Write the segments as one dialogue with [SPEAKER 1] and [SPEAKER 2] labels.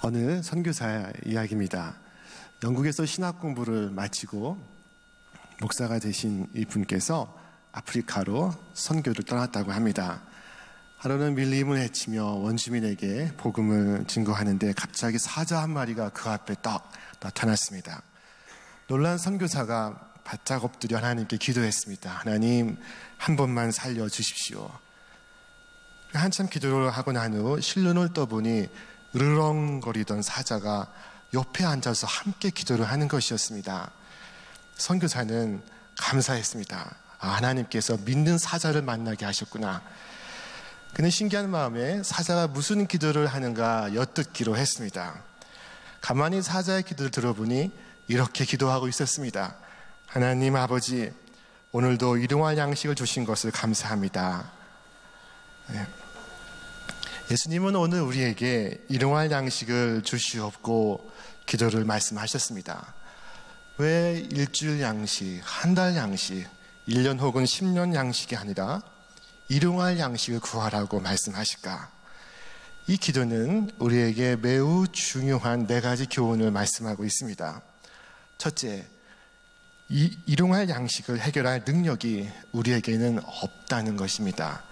[SPEAKER 1] 어느 선교사 이야기입니다. 영국에서 신학 공부를 마치고 목사가 되신 이 분께서 아프리카로 선교를 떠났다고 합니다. 하루는 밀림을 헤치며 원주민에게 복음을 증거하는데 갑자기 사자 한 마리가 그 앞에 딱 나타났습니다. 놀란 선교사가 바짝 엎드려 하나님께 기도했습니다. 하나님, 한 번만 살려주십시오. 한참 기도를 하고 난 후 실눈을 떠보니 으르렁거리던 사자가 옆에 앉아서 함께 기도를 하는 것이었습니다. 선교사는 감사했습니다. 하나님께서 믿는 사자를 만나게 하셨구나. 그는 신기한 마음에 사자가 무슨 기도를 하는가 엿듣기로 했습니다. 가만히 사자의 기도를 들어보니 이렇게 기도하고 있었습니다. 하나님 아버지, 오늘도 일용할 양식을 주신 것을 감사합니다. 예수님은 오늘 우리에게 일용할 양식을 주시옵고 기도를 말씀하셨습니다. 왜 일주일 양식, 한 달 양식, 1년 혹은 10년 양식이 아니라 일용할 양식을 구하라고 말씀하실까? 이 기도는 우리에게 매우 중요한 4가지 교훈을 말씀하고 있습니다. 첫째, 이 일용할 양식을 해결할 능력이 우리에게는 없다는 것입니다.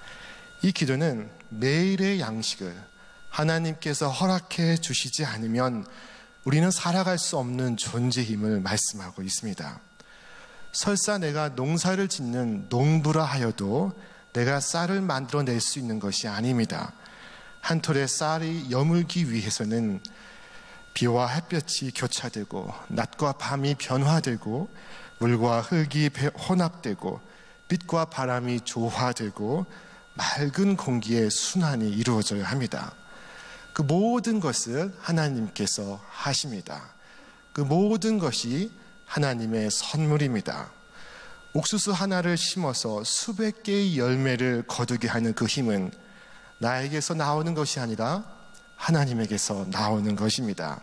[SPEAKER 1] 이 기도는 매일의 양식을 하나님께서 허락해 주시지 않으면 우리는 살아갈 수 없는 존재임을 말씀하고 있습니다. 설사 내가 농사를 짓는 농부라 하여도 내가 쌀을 만들어낼 수 있는 것이 아닙니다. 한 톨의 쌀이 여물기 위해서는 비와 햇볕이 교차되고 낮과 밤이 변화되고 물과 흙이 혼합되고 빛과 바람이 조화되고 맑은 공기의 순환이 이루어져야 합니다. 그 모든 것을 하나님께서 하십니다. 그 모든 것이 하나님의 선물입니다. 옥수수 하나를 심어서 수백 개의 열매를 거두게 하는 그 힘은 나에게서 나오는 것이 아니라 하나님에게서 나오는 것입니다.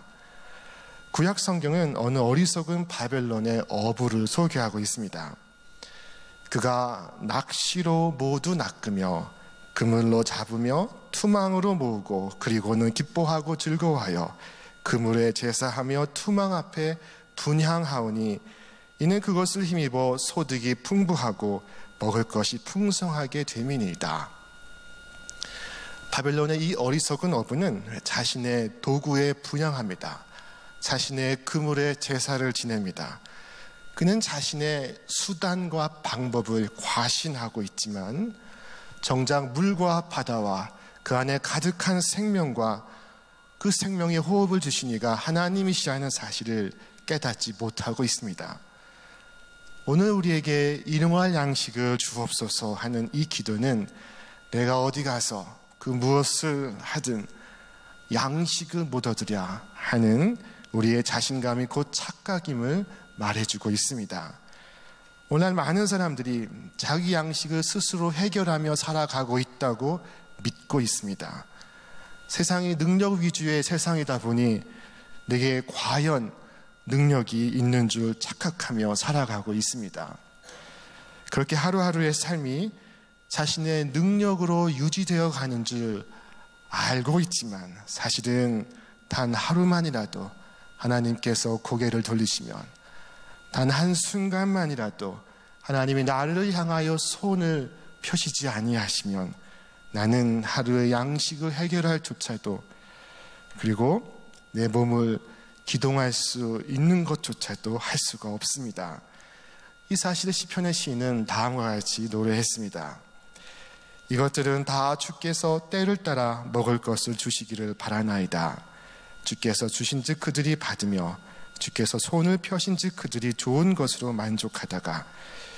[SPEAKER 1] 구약 성경은 어느 어리석은 바벨론의 어부를 소개하고 있습니다. 그가 낚시로 모두 낚으며 그물로 잡으며 투망으로 모으고 그리고는 기뻐하고 즐거워하여 그물에 제사하며 투망 앞에 분향하오니 이는 그것을 힘입어 소득이 풍부하고 먹을 것이 풍성하게 됨이니이다. 바벨론의 이 어리석은 어부는 자신의 도구에 분향합니다. 자신의 그물에 제사를 지냅니다. 그는 자신의 수단과 방법을 과신하고 있지만 정작 물과 바다와 그 안에 가득한 생명과 그 생명의 호흡을 주신 이가 하나님이시라는 사실을 깨닫지 못하고 있습니다. 오늘 우리에게 일용할 양식을 주옵소서 하는 이 기도는 내가 어디 가서 그 무엇을 하든 양식을 못 얻으랴 하는 우리의 자신감이 곧 착각임을 말해주고 있습니다. 오늘 많은 사람들이 자기 양식을 스스로 해결하며 살아가고 있다고 믿고 있습니다. 세상이 능력 위주의 세상이다 보니 내게 과연 능력이 있는 줄 착각하며 살아가고 있습니다. 그렇게 하루하루의 삶이 자신의 능력으로 유지되어 가는 줄 알고 있지만 사실은 단 하루만이라도 하나님께서 고개를 돌리시면 단 한순간만이라도 하나님이 나를 향하여 손을 펴시지 아니하시면 나는 하루의 양식을 해결할 조차도 그리고 내 몸을 기동할 수 있는 것조차도 할 수가 없습니다. 이 사실을 시편의 시인은 다음과 같이 노래했습니다. 이것들은 다 주께서 때를 따라 먹을 것을 주시기를 바라나이다. 주께서 주신즉 그들이 받으며 주께서 손을 펴신즉 그들이 좋은 것으로 만족하다가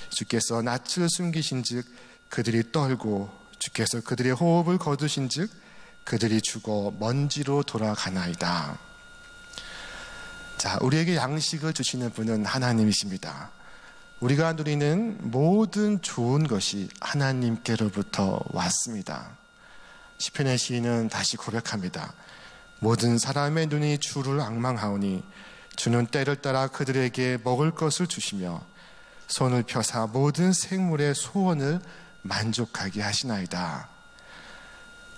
[SPEAKER 1] 주께서 낯을 숨기신즉 그들이 떨고 주께서 그들의 호흡을 거두신즉 그들이 죽어 먼지로 돌아가나이다. 자, 우리에게 양식을 주시는 분은 하나님이십니다. 우리가 누리는 모든 좋은 것이 하나님께로부터 왔습니다. 시편의 시인은 다시 고백합니다. 모든 사람의 눈이 주를 앙망하오니 주는 때를 따라 그들에게 먹을 것을 주시며 손을 펴사 모든 생물의 소원을 만족하게 하시나이다.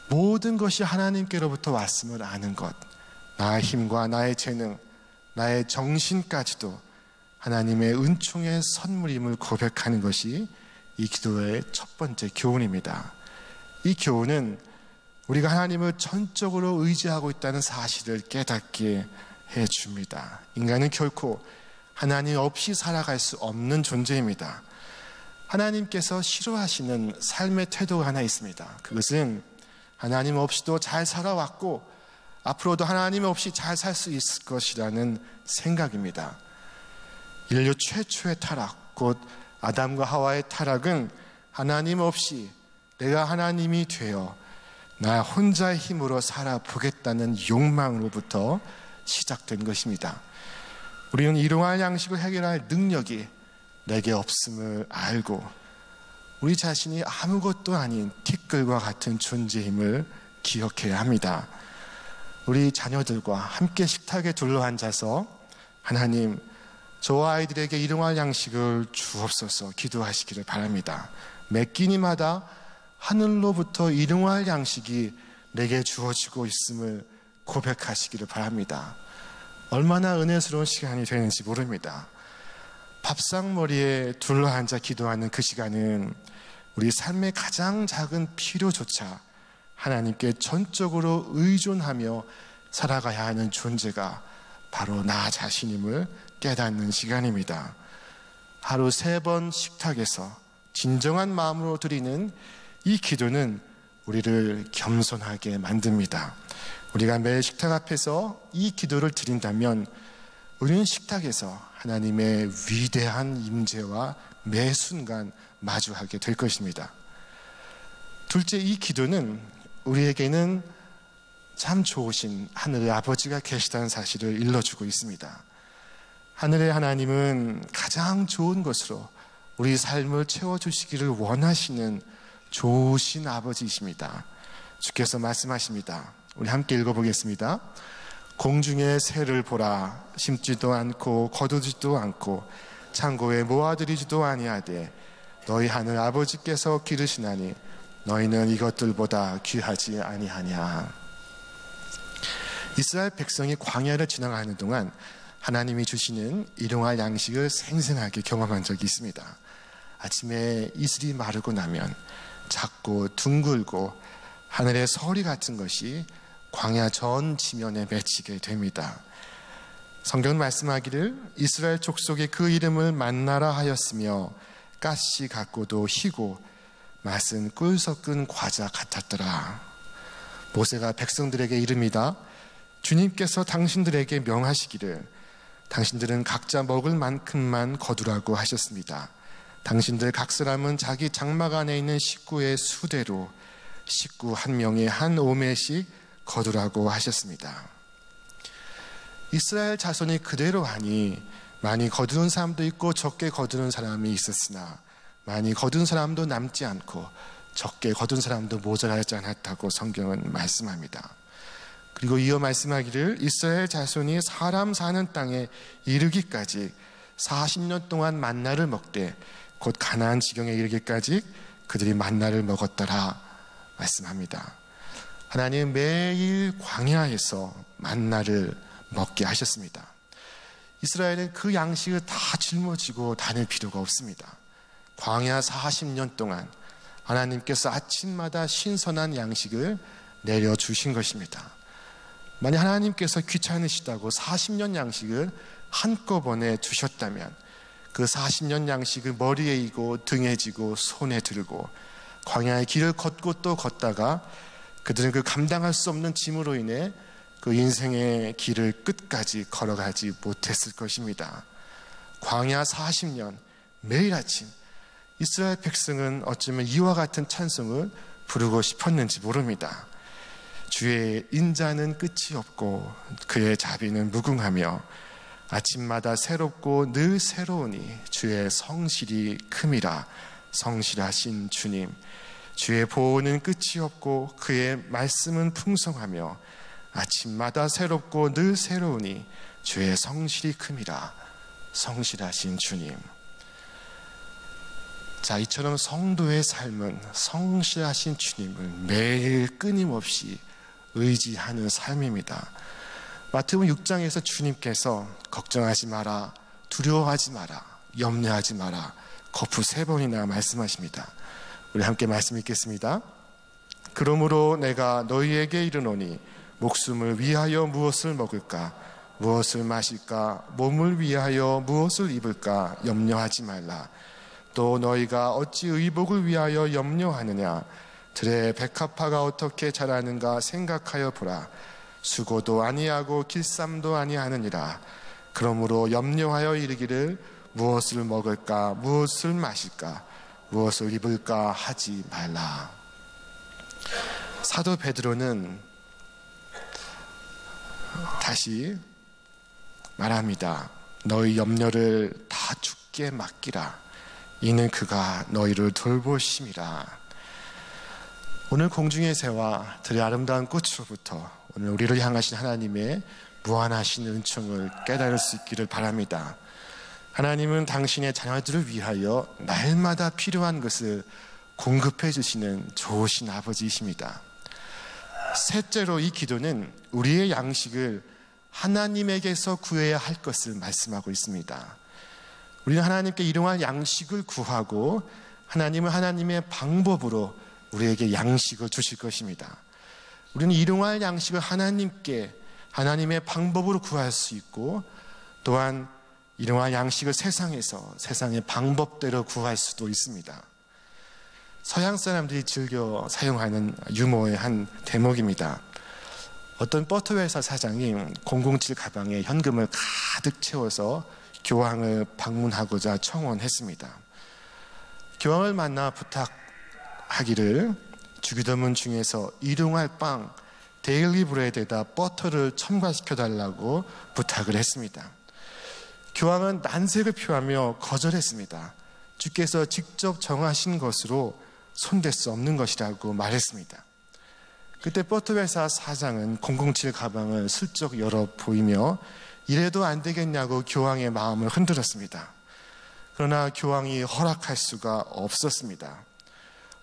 [SPEAKER 1] 모든 것이 하나님께로부터 왔음을 아는 것, 나의 힘과 나의 재능, 나의 정신까지도 하나님의 은총의 선물임을 고백하는 것이 이 기도의 첫 번째 교훈입니다. 이 교훈은 우리가 하나님을 전적으로 의지하고 있다는 사실을 깨닫게 해줍니다. 인간은 결코 하나님 없이 살아갈 수 없는 존재입니다. 하나님께서 싫어하시는 삶의 태도가 하나 있습니다. 그것은 하나님 없이도 잘 살아왔고 앞으로도 하나님 없이 잘 살 수 있을 것이라는 생각입니다. 인류 최초의 타락, 곧 아담과 하와의 타락은 하나님 없이 내가 하나님이 되어 나 혼자의 힘으로 살아보겠다는 욕망으로부터 시작된 것입니다. 우리는 일용할 양식을 해결할 능력이 내게 없음을 알고 우리 자신이 아무것도 아닌 티끌과 같은 존재임을 기억해야 합니다. 우리 자녀들과 함께 식탁에 둘러앉아서 하나님, 저 아이들에게 일용할 양식을 주옵소서 기도하시기를 바랍니다. 매 끼니마다 하늘로부터 일용할 양식이 내게 주어지고 있음을 고백하시기를 바랍니다. 얼마나 은혜스러운 시간이 되는지 모릅니다. 밥상머리에 둘러앉아 기도하는 그 시간은 우리 삶의 가장 작은 필요조차 하나님께 전적으로 의존하며 살아가야 하는 존재가 바로 나 자신임을 깨닫는 시간입니다. 하루 3번 식탁에서 진정한 마음으로 드리는 이 기도는 우리를 겸손하게 만듭니다. 우리가 매일 식탁 앞에서 이 기도를 드린다면 우리는 식탁에서 하나님의 위대한 임재와 매 순간 마주하게 될 것입니다. 둘째, 이 기도는 우리에게는 참 좋으신 하늘의 아버지가 계시다는 사실을 일러주고 있습니다. 하늘의 하나님은 가장 좋은 것으로 우리 삶을 채워주시기를 원하시는 좋으신 아버지이십니다. 주께서 말씀하십니다. 우리 함께 읽어보겠습니다. 공중의 새를 보라. 심지도 않고 거두지도 않고 창고에 모아들이지도 아니하되 너희 하늘 아버지께서 기르시나니 너희는 이것들보다 귀하지 아니하냐. 이스라엘 백성이 광야를 지나가는 동안 하나님이 주시는 일용할 양식을 생생하게 경험한 적이 있습니다. 아침에 이슬이 마르고 나면 작고 둥글고 하늘의 서리 같은 것이 광야 전 지면에 맺히게 됩니다. 성경은 말씀하기를 이스라엘 족속의 그 이름을 만나라 하였으며 가시 같고도 희고 맛은 꿀 섞은 과자 같았더라. 모세가 백성들에게 이릅니다. 주님께서 당신들에게 명하시기를 당신들은 각자 먹을 만큼만 거두라고 하셨습니다. 당신들 각 사람은 자기 장막 안에 있는 식구의 수대로 식구 한 명에 한 오매씩 거두라고 하셨습니다. 이스라엘 자손이 그대로 하니 많이 거두는 사람도 있고 적게 거두는 사람이 있었으나 많이 거둔 사람도 남지 않고 적게 거둔 사람도 모자라지 않았다고 성경은 말씀합니다. 그리고 이어 말씀하기를 이스라엘 자손이 사람 사는 땅에 이르기까지 40년 동안 만나를 먹되 곧 가나안 지경에 이르기까지 그들이 만나를 먹었더라 말씀합니다. 하나님 매일 광야에서 만나를 먹게 하셨습니다. 이스라엘은 그 양식을 다 짊어지고 다닐 필요가 없습니다. 광야 40년 동안 하나님께서 아침마다 신선한 양식을 내려주신 것입니다. 만약 하나님께서 귀찮으시다고 40년 양식을 한꺼번에 주셨다면 그 40년 양식을 머리에 이고 등에 지고 손에 들고 광야의 길을 걷고 또 걷다가 그들은 그 감당할 수 없는 짐으로 인해 그 인생의 길을 끝까지 걸어가지 못했을 것입니다. 광야 40년 매일 아침 이스라엘 백성은 어쩌면 이와 같은 찬송을 부르고 싶었는지 모릅니다. 주의 인자는 끝이 없고 그의 자비는 무궁하며 아침마다 새롭고 늘 새로우니 주의 성실이 큼이라. 성실하신 주님, 주의 보호는 끝이 없고 그의 말씀은 풍성하며 아침마다 새롭고 늘 새로우니 주의 성실이 큼이라. 성실하신 주님. 자, 이처럼 성도의 삶은 성실하신 주님을 매일 끊임없이 의지하는 삶입니다. 마태복음 6장에서 주님께서 걱정하지 마라, 두려워하지 마라, 염려하지 마라, 거푸 3번이나 말씀하십니다. 우리 함께 말씀 읽겠습니다. 그러므로 내가 너희에게 이르노니 목숨을 위하여 무엇을 먹을까, 무엇을 마실까, 몸을 위하여 무엇을 입을까 염려하지 말라. 또 너희가 어찌 의복을 위하여 염려하느냐. 들의 백합화가 어떻게 자라는가 생각하여 보라. 수고도 아니하고 길쌈도 아니하느니라. 그러므로 염려하여 이르기를 무엇을 먹을까, 무엇을 마실까, 무엇을 입을까 하지 말라. 사도 베드로는 다시 말합니다. 너희 염려를 다 주께 맡기라. 이는 그가 너희를 돌보심이라. 오늘 공중의 새와 들의 아름다운 꽃으로부터 오늘 우리를 향하신 하나님의 무한하신 은총을 깨달을 수 있기를 바랍니다. 하나님은 당신의 자녀들을 위하여 날마다 필요한 것을 공급해 주시는 좋으신 아버지이십니다. 셋째로 이 기도는 우리의 양식을 하나님에게서 구해야 할 것을 말씀하고 있습니다. 우리는 하나님께 일용할 양식을 구하고 하나님은 하나님의 방법으로 우리에게 양식을 주실 것입니다. 우리는 일용할 양식을 하나님께 하나님의 방법으로 구할 수 있고, 또한 일용할 양식을 세상에서 세상의 방법대로 구할 수도 있습니다. 서양 사람들이 즐겨 사용하는 유머의 한 대목입니다. 어떤 버터회사 사장이 007 가방에 현금을 가득 채워서 교황을 방문하고자 청원했습니다. 교황을 만나 부탁하기를 주기도문 중에서 일용할 빵 데일리 브레드에다 버터를 첨가시켜달라고 부탁을 했습니다. 교황은 난색을 표하며 거절했습니다. 주께서 직접 정하신 것으로 손댈 수 없는 것이라고 말했습니다. 그때 버터회사 사장은 007 가방을 슬쩍 열어 보이며 이래도 안 되겠냐고 교황의 마음을 흔들었습니다. 그러나 교황이 허락할 수가 없었습니다.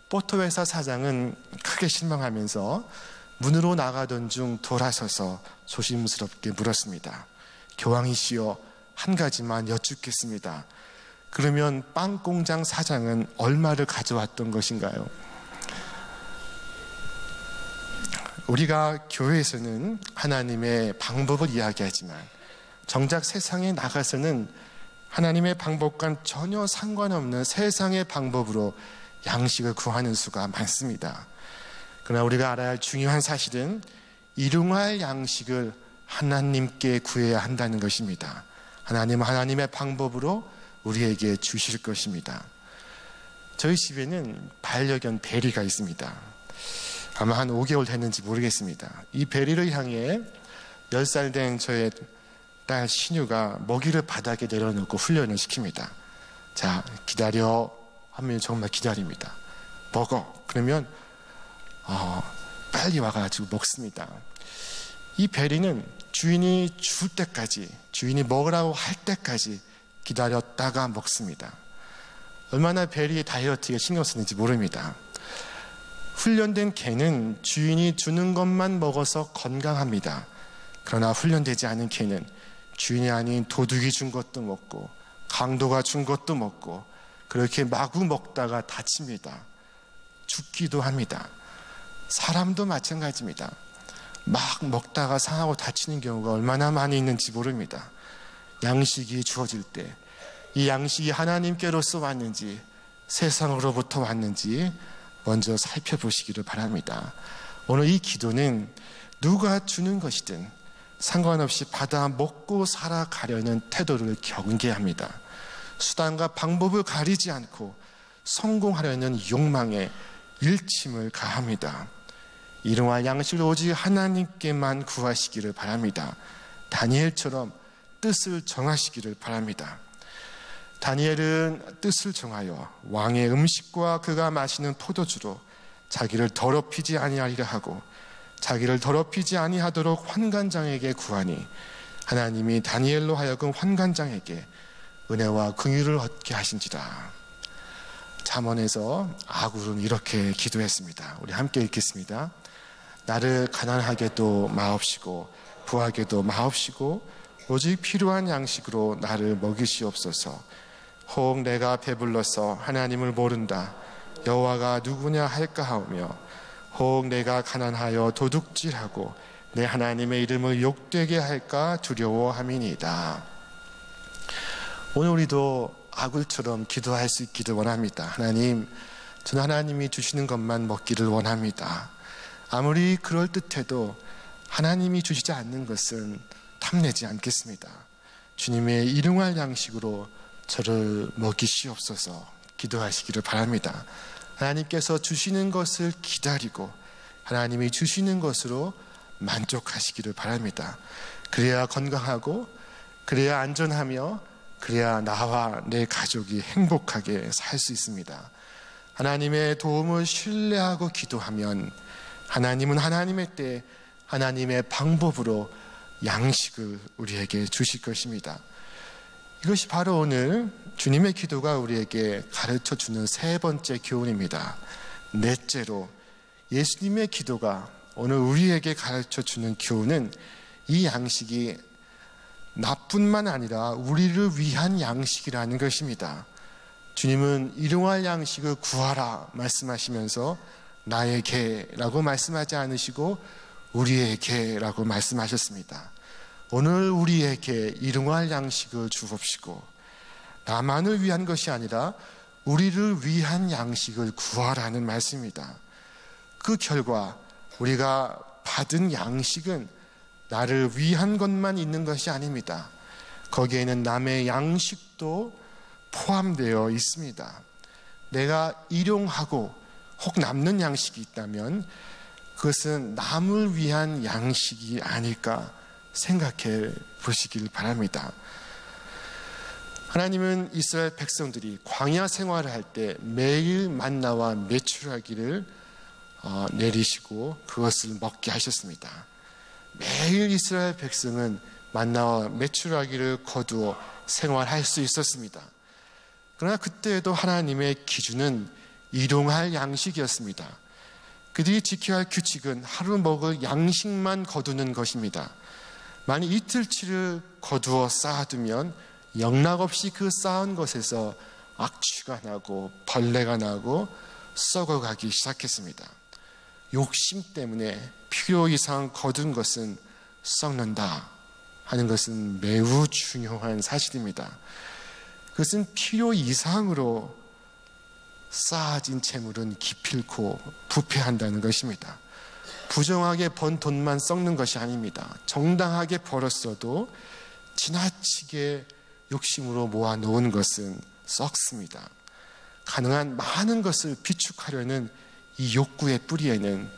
[SPEAKER 1] 버터회사 사장은 크게 실망하면서 문으로 나가던 중 돌아서서 조심스럽게 물었습니다. 교황이시여, 한 가지만 여쭙겠습니다. 그러면 빵 공장 사장은 얼마를 가져왔던 것인가요? 우리가 교회에서는 하나님의 방법을 이야기하지만 정작 세상에 나가서는 하나님의 방법과는 전혀 상관없는 세상의 방법으로 양식을 구하는 수가 많습니다. 그러나 우리가 알아야 할 중요한 사실은 일용할 양식을 하나님께 구해야 한다는 것입니다. 하나님은 하나님의 방법으로 우리에게 주실 것입니다. 저희 집에는 반려견 베리가 있습니다. 아마 한 5개월 됐는지 모르겠습니다. 이 베리를 향해 10살 된 저의 딸 신유가 먹이를 바닥에 내려놓고 훈련을 시킵니다. 자, 기다려 하면 정말 기다립니다. 먹어. 그러면 빨리 와가지고 먹습니다. 이 베리는 주인이 줄 때까지, 주인이 먹으라고 할 때까지 기다렸다가 먹습니다. 얼마나 베리의 다이어트에 신경 쓰는지 모릅니다. 훈련된 개는 주인이 주는 것만 먹어서 건강합니다. 그러나 훈련되지 않은 개는 주인이 아닌 도둑이 준 것도 먹고 강도가 준 것도 먹고 그렇게 마구 먹다가 다칩니다. 죽기도 합니다. 사람도 마찬가지입니다. 막 먹다가 상하고 다치는 경우가 얼마나 많이 있는지 모릅니다. 양식이 주어질 때 이 양식이 하나님께로서 왔는지 세상으로부터 왔는지 먼저 살펴보시기를 바랍니다. 오늘 이 기도는 누가 주는 것이든 상관없이 받아 먹고 살아가려는 태도를 경계합니다. 수단과 방법을 가리지 않고 성공하려는 욕망에 일침을 가합니다. 일용할 양식을 오직 하나님께만 구하시기를 바랍니다. 다니엘처럼 뜻을 정하시기를 바랍니다. 다니엘은 뜻을 정하여 왕의 음식과 그가 마시는 포도주로 자기를 더럽히지 아니하리라 하고 자기를 더럽히지 아니하도록 환관장에게 구하니 하나님이 다니엘로 하여금 환관장에게 은혜와 긍휼을 얻게 하신지라. 잠언에서 아굴은 이렇게 기도했습니다. 우리 함께 읽겠습니다. 나를 가난하게도 마옵시고 부하게도 마옵시고 오직 필요한 양식으로 나를 먹이시옵소서. 혹 내가 배불러서 하나님을 모른다 여호와가 누구냐 할까 하오며 혹 내가 가난하여 도둑질하고 내 하나님의 이름을 욕되게 할까 두려워함이니이다. 오늘 우리도 아굴처럼 기도할 수 있기를 원합니다. 하나님, 저는 하나님이 주시는 것만 먹기를 원합니다. 아무리 그럴듯해도 하나님이 주시지 않는 것은 탐내지 않겠습니다. 주님의 일용할 양식으로 저를 먹이시옵소서 기도하시기를 바랍니다. 하나님께서 주시는 것을 기다리고 하나님이 주시는 것으로 만족하시기를 바랍니다. 그래야 건강하고 그래야 안전하며 그래야 나와 내 가족이 행복하게 살 수 있습니다. 하나님의 도움을 신뢰하고 기도하면 하나님은 하나님의 때 하나님의 방법으로 양식을 우리에게 주실 것입니다. 이것이 바로 오늘 주님의 기도가 우리에게 가르쳐주는 세 번째 교훈입니다. 넷째로 예수님의 기도가 오늘 우리에게 가르쳐주는 교훈은 이 양식이 나뿐만 아니라 우리를 위한 양식이라는 것입니다. 주님은 일용할 양식을 구하라 말씀하시면서 나에게라고 말씀하지 않으시고 우리에게라고 말씀하셨습니다. 오늘 우리에게 일용할 양식을 주옵시고 나만을 위한 것이 아니라 우리를 위한 양식을 구하라는 말씀입니다. 그 결과 우리가 받은 양식은 나를 위한 것만 있는 것이 아닙니다. 거기에는 남의 양식도 포함되어 있습니다. 내가 일용하고 혹 남는 양식이 있다면 그것은 남을 위한 양식이 아닐까 생각해 보시길 바랍니다. 하나님은 이스라엘 백성들이 광야 생활을 할 때 매일 만나와 메추라기를 내리시고 그것을 먹게 하셨습니다. 매일 이스라엘 백성은 만나와 메추라기를 거두어 생활할 수 있었습니다. 그러나 그때에도 하나님의 기준은 일용할 양식이었습니다. 그들이 지켜야 할 규칙은 하루 먹을 양식만 거두는 것입니다. 만약 이틀치를 거두어 쌓아두면 영락없이 그 쌓은 것에서 악취가 나고 벌레가 나고 썩어가기 시작했습니다. 욕심 때문에 필요 이상 거둔 것은 썩는다 하는 것은 매우 중요한 사실입니다. 그것은 필요 이상으로 쌓아진 재물은 기필코 부패한다는 것입니다. 부정하게 번 돈만 썩는 것이 아닙니다. 정당하게 벌었어도 지나치게 욕심으로 모아놓은 것은 썩습니다. 가능한 많은 것을 비축하려는 이 욕구의 뿌리에는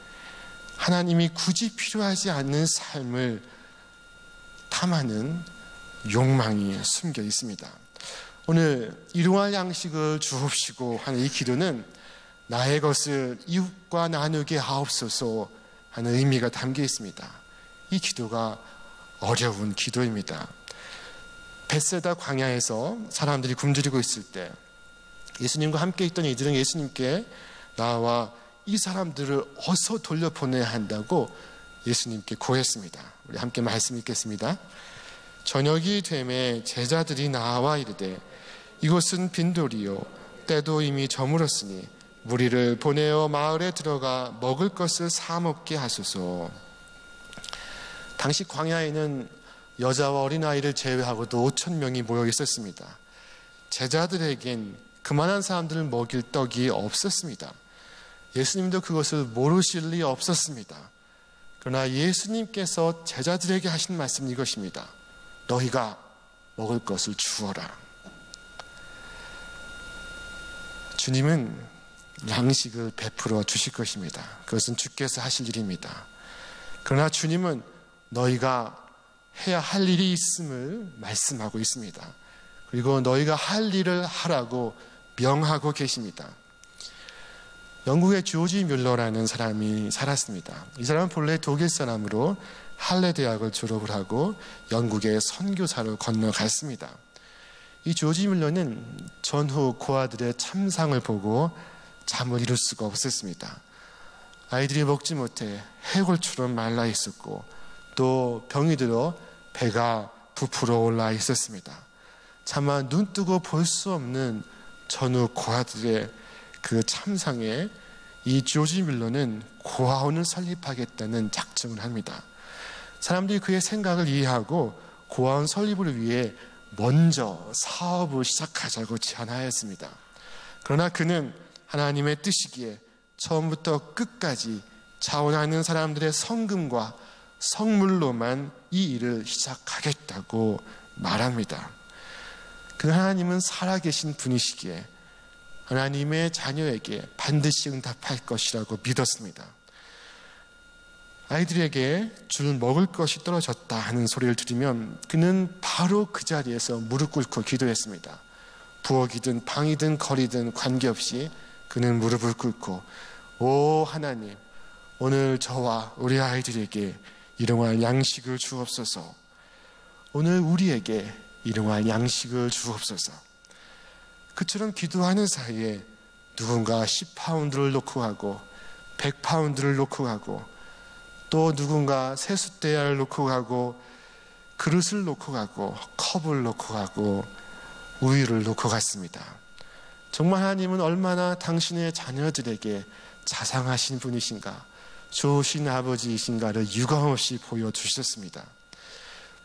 [SPEAKER 1] 하나님이 굳이 필요하지 않는 삶을 탐하는 욕망이 숨겨 있습니다. 오늘 일용할 양식을 주옵시고 하는 이 기도는 나의 것을 이웃과 나누게 하옵소서 하는 의미가 담겨 있습니다. 이 기도가 어려운 기도입니다. 벳세다 광야에서 사람들이 굶주리고 있을 때 예수님과 함께 있던 이들은 예수님께 나와 이 사람들을 어서 돌려보내야 한다고 예수님께 고했습니다. 우리 함께 말씀 읽겠습니다. 저녁이 되매 제자들이 나와 이르되 이곳은 빈돌이요 때도 이미 저물었으니 무리를 보내어 마을에 들어가 먹을 것을 사 먹게 하소서. 당시 광야에는 여자와 어린아이를 제외하고도 5,000명이 모여 있었습니다. 제자들에겐 그만한 사람들을 먹일 떡이 없었습니다. 예수님도 그것을 모르실 리 없었습니다. 그러나 예수님께서 제자들에게 하신 말씀은 이것입니다. 너희가 먹을 것을 주어라. 주님은 양식을 베풀어 주실 것입니다. 그것은 주께서 하실 일입니다. 그러나 주님은 너희가 해야 할 일이 있음을 말씀하고 있습니다. 그리고 너희가 할 일을 하라고 명하고 계십니다. 영국의 조지 뮬러라는 사람이 살았습니다. 이 사람은 본래 독일 사람으로 할레 대학을 졸업을 하고 영국의 선교사로 건너갔습니다. 이 조지 뮬러는 전후 고아들의 참상을 보고 잠을 이룰 수가 없었습니다. 아이들이 먹지 못해 해골처럼 말라 있었고 또 병이 들어 배가 부풀어 올라 있었습니다. 차마 눈 뜨고 볼 수 없는 전후 고아들의 그 참상에 이 조지 뮬러는 고아원을 설립하겠다는 작정을 합니다. 사람들이 그의 생각을 이해하고 고아원 설립을 위해 먼저 사업을 시작하자고 제안하였습니다. 그러나 그는 하나님의 뜻이기에 처음부터 끝까지 자원하는 사람들의 성금과 성물로만 이 일을 시작하겠다고 말합니다. 그 하나님은 살아계신 분이시기에 하나님의 자녀에게 반드시 응답할 것이라고 믿었습니다. 아이들에게 줄 먹을 것이 떨어졌다 하는 소리를 들으면 그는 바로 그 자리에서 무릎 꿇고 기도했습니다. 부엌이든 방이든 거리든 관계없이 그는 무릎을 꿇고 오 하나님, 오늘 저와 우리 아이들에게 일용할 양식을 주옵소서. 오늘 우리에게 일용할 양식을 주옵소서. 그처럼 기도하는 사이에 누군가 10파운드를 놓고 가고 100파운드를 놓고 가고 또 누군가 세숫대야를 놓고 가고 그릇을 놓고 가고 컵을 놓고 가고 우유를 놓고 갔습니다. 정말 하나님은 얼마나 당신의 자녀들에게 자상하신 분이신가, 좋으신 아버지이신가를 유감없이 보여주셨습니다.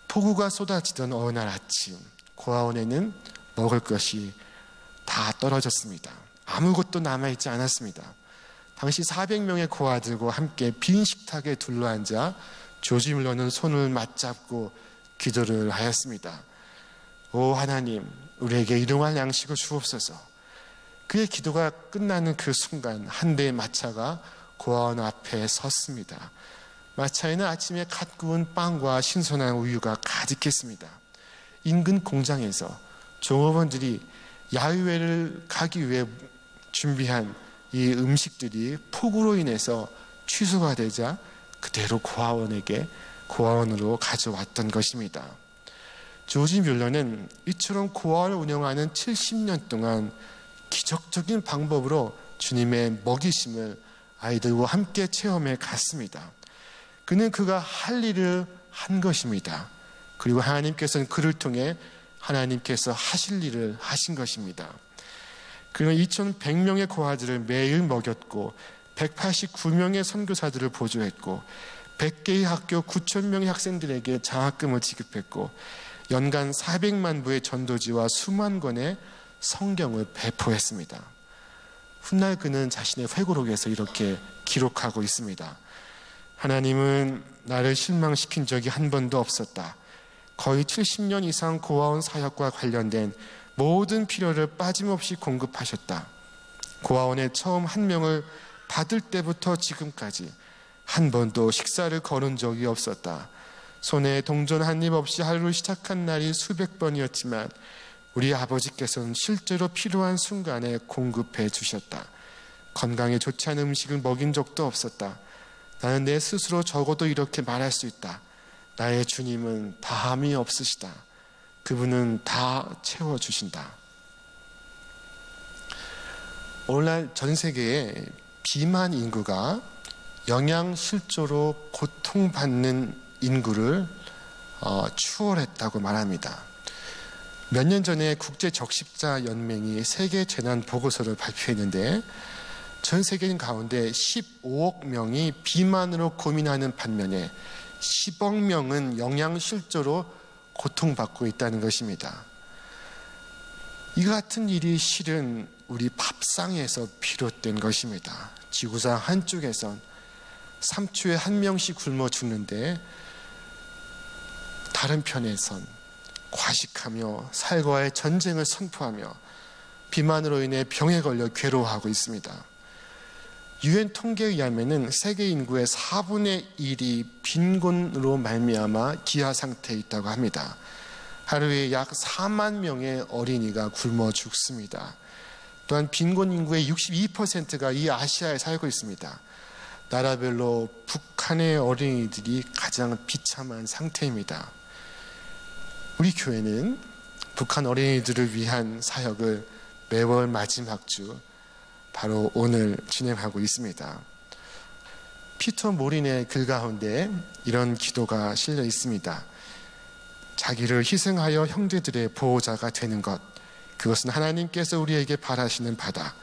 [SPEAKER 1] 폭우가 쏟아지던 어느 날 아침, 고아원에는 먹을 것이 다 떨어졌습니다. 아무것도 남아있지 않았습니다. 당시 400명의 고아들과 함께 빈 식탁에 둘러앉아 조지 뮬러는 손을 맞잡고 기도를 하였습니다. 오 하나님, 우리에게 일용할 양식을 주옵소서. 그의 기도가 끝나는 그 순간 한 대의 마차가 고아원 앞에 섰습니다. 마차에는 아침에 갓 구운 빵과 신선한 우유가 가득했습니다. 인근 공장에서 종업원들이 야유회를 가기 위해 준비한 이 음식들이 폭우로 인해서 취소가 되자 그대로 고아원으로 가져왔던 것입니다. 조지 뮬러는 이처럼 고아원을 운영하는 70년 동안 기적적인 방법으로 주님의 먹이심을 아이들과 함께 체험해 갔습니다. 그는 그가 할 일을 한 것입니다. 그리고 하나님께서는 그를 통해 하나님께서 하실 일을 하신 것입니다. 그는 2100명의 고아들을 매일 먹였고 189명의 선교사들을 보조했고 100개의 학교 9000명의 학생들에게 장학금을 지급했고 연간 400만 부의 전도지와 수만 권의 성경을 배포했습니다. 훗날 그는 자신의 회고록에서 이렇게 기록하고 있습니다. 하나님은 나를 실망시킨 적이 한 번도 없었다. 거의 70년 이상 고아원 사역과 관련된 모든 필요를 빠짐없이 공급하셨다. 고아원에 처음 한 명을 받을 때부터 지금까지 한 번도 식사를 거른 적이 없었다. 손에 동전 한 입 없이 하루를 시작한 날이 수백 번이었지만 우리 아버지께서는 실제로 필요한 순간에 공급해 주셨다. 건강에 좋지 않은 음식을 먹인 적도 없었다. 나는 내 스스로 적어도 이렇게 말할 수 있다. 나의 주님은 다함이 없으시다. 그분은 다 채워주신다. 오늘날 전 세계의 비만 인구가 영양실조로 고통받는 인구를 추월했다고 말합니다. 몇 년 전에 국제적십자연맹이 세계재난보고서를 발표했는데 전 세계인 가운데 15억 명이 비만으로 고민하는 반면에 10억 명은 영양실조로 고통받고 있다는 것입니다. 이 같은 일이 실은 우리 밥상에서 비롯된 것입니다. 지구상 한쪽에선 3초에 한 명씩 굶어 죽는데 다른 편에선 과식하며 살과의 전쟁을 선포하며 비만으로 인해 병에 걸려 괴로워하고 있습니다. 유엔 통계에 의하면 세계 인구의 4분의 1이 빈곤으로 말미암아 기아 상태에 있다고 합니다. 하루에 약 4만 명의 어린이가 굶어 죽습니다. 또한 빈곤 인구의 62%가 이 아시아에 살고 있습니다. 나라별로 북한의 어린이들이 가장 비참한 상태입니다. 우리 교회는 북한 어린이들을 위한 사역을 매월 마지막 주 바로 오늘 진행하고 있습니다. 피터 모린의 글 가운데 이런 기도가 실려 있습니다. 자기를 희생하여 형제들의 보호자가 되는 것, 그것은 하나님께서 우리에게 바라시는 바다.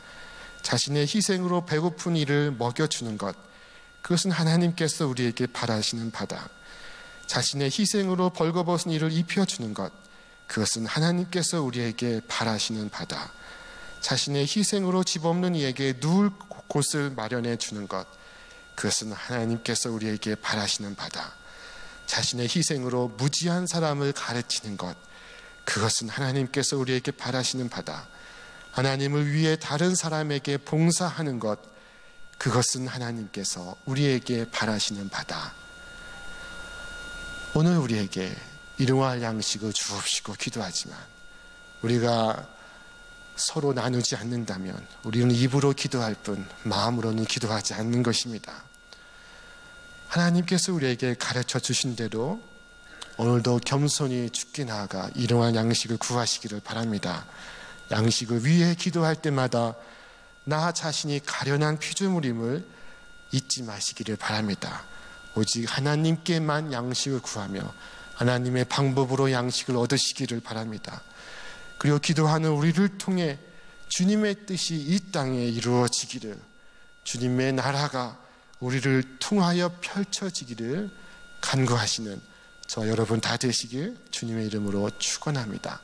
[SPEAKER 1] 자신의 희생으로 배고픈 이를 먹여주는 것, 그것은 하나님께서 우리에게 바라시는 바다. 자신의 희생으로 벌거벗은 이를 입혀주는 것, 그것은 하나님께서 우리에게 바라시는 바다. 자신의 희생으로 집 없는 이에게 누울 곳을 마련해 주는 것, 그것은 하나님께서 우리에게 바라시는 바다. 자신의 희생으로 무지한 사람을 가르치는 것, 그것은 하나님께서 우리에게 바라시는 바다. 하나님을 위해 다른 사람에게 봉사하는 것, 그것은 하나님께서 우리에게 바라시는 바다. 오늘 우리에게 일용할 양식을 주옵시고 기도하지만 우리가 서로 나누지 않는다면 우리는 입으로 기도할 뿐 마음으로는 기도하지 않는 것입니다. 하나님께서 우리에게 가르쳐 주신 대로 오늘도 겸손히 주께 나아가 일용할 양식을 구하시기를 바랍니다. 양식을 위해 기도할 때마다 나 자신이 가련한 피조물임을 잊지 마시기를 바랍니다. 오직 하나님께만 양식을 구하며 하나님의 방법으로 양식을 얻으시기를 바랍니다. 그리고 기도하는 우리를 통해 주님의 뜻이 이 땅에 이루어지기를, 주님의 나라가 우리를 통하여 펼쳐지기를 간구하시는 저 여러분 다 되시길 주님의 이름으로 축원합니다.